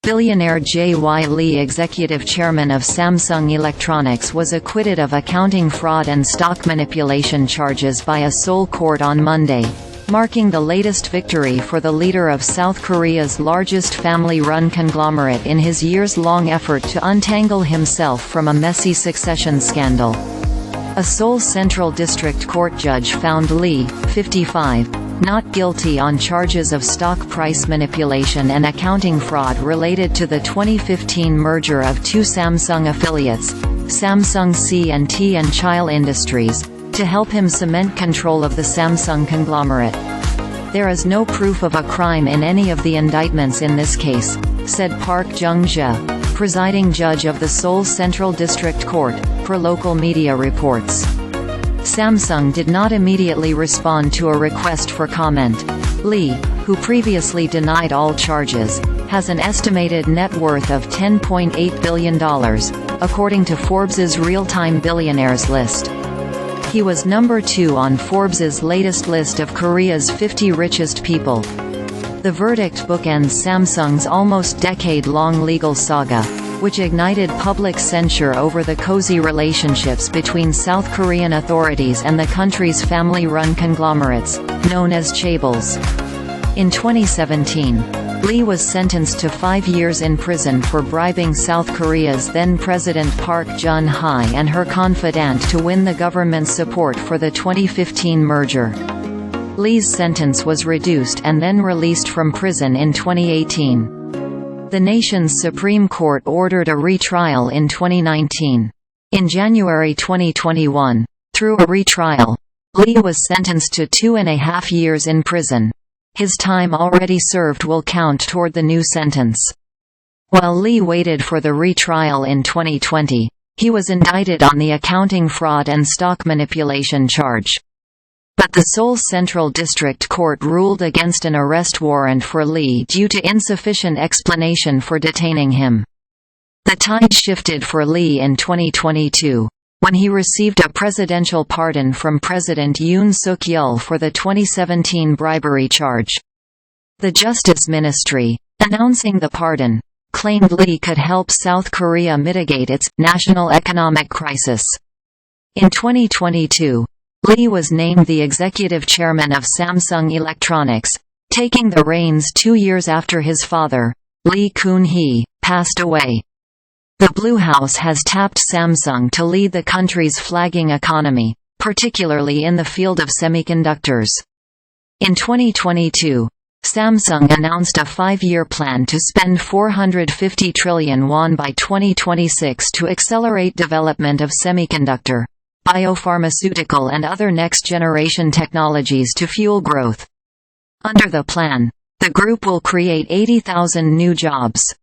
Billionaire J.Y. Lee, executive chairman of Samsung Electronics, was acquitted of accounting fraud and stock manipulation charges by a Seoul court on Monday, marking the latest victory for the leader of South Korea's largest family-run conglomerate in his years-long effort to untangle himself from a messy succession scandal. A Seoul Central District Court judge found Lee, 55, not guilty on charges of stock price manipulation and accounting fraud related to the 2015 merger of two Samsung affiliates, Samsung C&T and Chile Industries, to help him cement control of the Samsung conglomerate. "There is no proof of a crime in any of the indictments in this case," said Park Jung-jae, presiding judge of the Seoul Central District Court, per local media reports. Samsung did not immediately respond to a request for comment. Lee, who previously denied all charges, has an estimated net worth of $10.8 billion, according to Forbes's real-time billionaires list. He was number 2 on Forbes's latest list of Korea's 50 richest people. The verdict bookends Samsung's almost decade-long legal saga, which ignited public censure over the cozy relationships between South Korean authorities and the country's family-run conglomerates, known as chaebols. In 2017, Lee was sentenced to 5 years in prison for bribing South Korea's then-President Park Geun-hye and her confidant to win the government's support for the 2015 merger. Lee's sentence was reduced and then released from prison in 2018. The nation's Supreme Court ordered a retrial in 2019. In January 2021, through a retrial, Lee was sentenced to 2.5 years in prison. His time already served will count toward the new sentence. While Lee waited for the retrial in 2020, he was indicted on the accounting fraud and stock manipulation charge. But the Seoul Central District Court ruled against an arrest warrant for Lee due to insufficient explanation for detaining him. The tide shifted for Lee in 2022, when he received a presidential pardon from President Yoon Suk-yeol for the 2017 bribery charge. The Justice Ministry, announcing the pardon, claimed Lee could help South Korea mitigate its national economic crisis. In 2022, Lee was named the executive chairman of Samsung Electronics, taking the reins 2 years after his father, Lee Kun-hee, passed away. The Blue House has tapped Samsung to lead the country's flagging economy, particularly in the field of semiconductors. In 2022, Samsung announced a 5-year plan to spend 450 trillion won by 2026 to accelerate development of semiconductor, biopharmaceutical and other next-generation technologies to fuel growth. Under the plan, the group will create 80,000 new jobs.